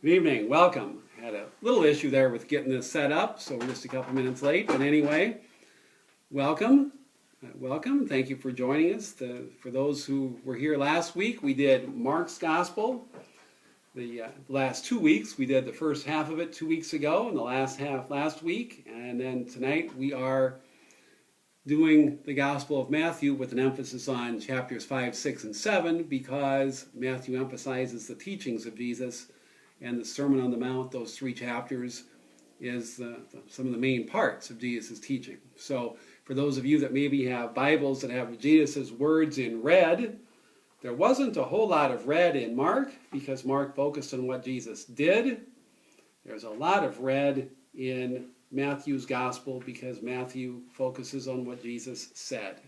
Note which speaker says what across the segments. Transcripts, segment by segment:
Speaker 1: Good evening, welcome. Had a little issue there with getting this set up, so we're just a couple minutes late. But anyway, welcome. Welcome. Thank you for joining us. For those who were here last week, we did Mark's Gospel. The last 2 weeks, we did the first half of it 2 weeks ago and the last half last week. And then tonight we are doing the Gospel of Matthew with an emphasis on chapters 5, 6, and 7 because Matthew emphasizes the teachings of Jesus. And the Sermon on the Mount, those 3 chapters, is some of the main parts of Jesus' teaching. So for those of you that maybe have Bibles that have Jesus' words in red, there wasn't a whole lot of red in Mark because Mark focused on what Jesus did. There's a lot of red in Matthew's Gospel because Matthew focuses on what Jesus said.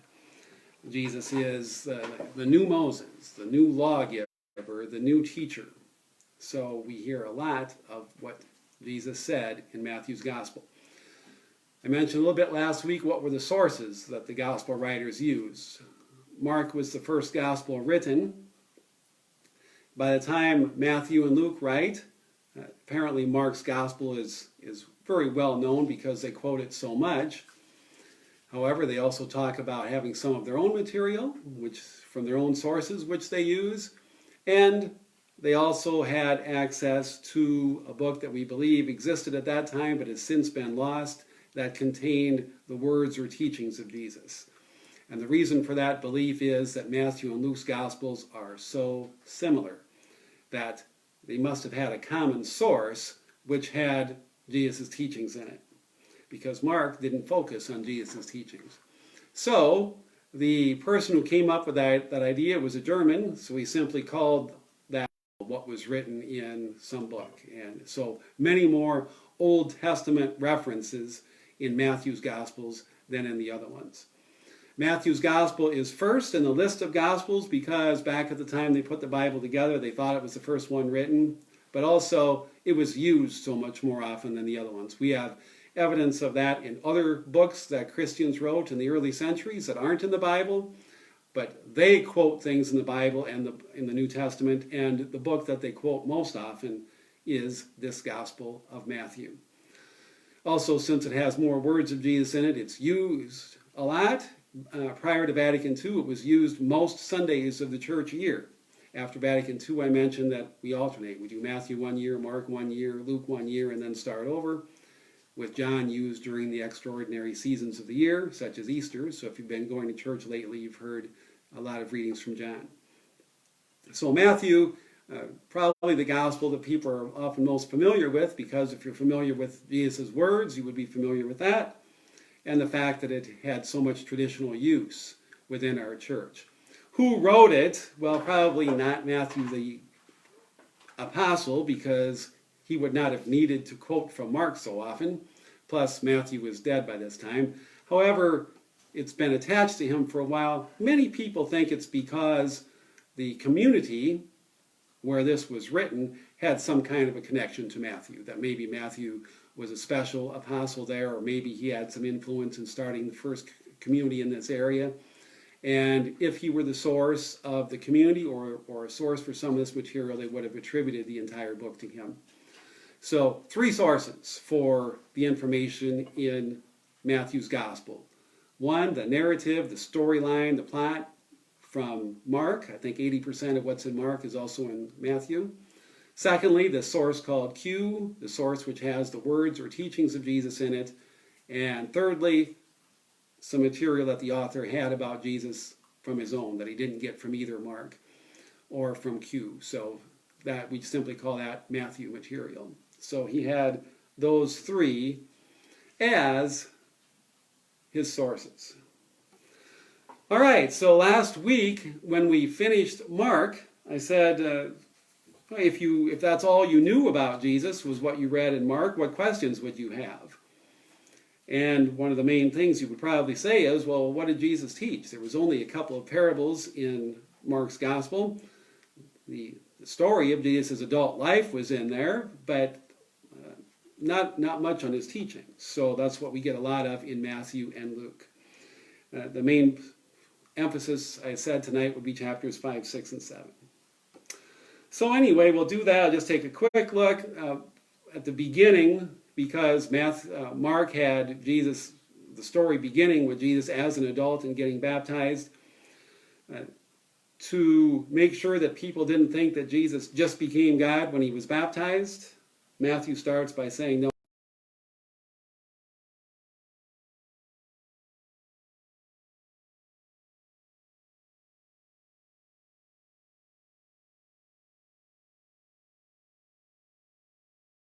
Speaker 1: Jesus is the new Moses, the new lawgiver, the new teacher. So we hear a lot of what Jesus said in Matthew's Gospel. I mentioned a little bit last week what were the sources that the Gospel writers used. Mark was the first Gospel written. By the time Matthew and Luke write, apparently Mark's Gospel is very well known because they quote it so much. However, they also talk about having some of their own material, which from their own sources, which they use, and they also had access to a book that we believe existed at that time but has since been lost that contained the words or teachings of Jesus. And the reason for that belief is that Matthew and Luke's Gospels are so similar that they must have had a common source which had Jesus' teachings in it, because Mark didn't focus on Jesus' teachings. So the person who came up with that idea was a German, so he simply called that what was written in some book. And so many more Old Testament references in Matthew's Gospels than in the other ones. Matthew's Gospel is first in the list of Gospels because back at the time they put the Bible together, they thought it was the first one written, but also it was used so much more often than the other ones. We have evidence of that in other books that Christians wrote in the early centuries that aren't in the Bible, but they quote things in the Bible and in the New Testament, and the book that they quote most often is this Gospel of Matthew. Also, since it has more words of Jesus in it, it's used a lot. Prior to Vatican II, it was used most Sundays of the church year. After Vatican II, I mentioned that we alternate. We do Matthew 1 year, Mark 1 year, Luke 1 year, and then start over, with John used during the extraordinary seasons of the year, such as Easter. So if you've been going to church lately, you've heard a lot of readings from John. So Matthew, probably the gospel that people are often most familiar with, because if you're familiar with Jesus' words, you would be familiar with that, and the fact that it had so much traditional use within our church. Who wrote it? Well, probably not Matthew the apostle, because he would not have needed to quote from Mark so often. Plus, Matthew was dead by this time. However, it's been attached to him for a while. Many people think it's because the community where this was written had some kind of a connection to Matthew, that maybe Matthew was a special apostle there, or maybe he had some influence in starting the first community in this area. And if he were the source of the community or a source for some of this material, they would have attributed the entire book to him. So 3 sources for the information in Matthew's Gospel. 1, the narrative, the storyline, the plot from Mark. I think 80% of what's in Mark is also in Matthew. Secondly, the source called Q, the source which has the words or teachings of Jesus in it. And thirdly, some material that the author had about Jesus from his own that he didn't get from either Mark or from Q. So that we simply call that Matthew material. So he had those 3 as his sources. All right, so last week when we finished Mark, I said, if that's all you knew about Jesus was what you read in Mark, what questions would you have? And one of the main things you would probably say is, well, what did Jesus teach? There was only a couple of parables in Mark's Gospel. The story of Jesus' adult life was in there, but not much on his teaching. So that's what we get a lot of in Matthew and Luke. The main emphasis, I said tonight, would be chapters 5, 6, and 7. So anyway, we'll do that. I'll just take a quick look at the beginning, because Mark had Jesus, the story beginning with Jesus as an adult and getting baptized, to make sure that people didn't think that Jesus just became God when he was baptized. Matthew starts by saying, no,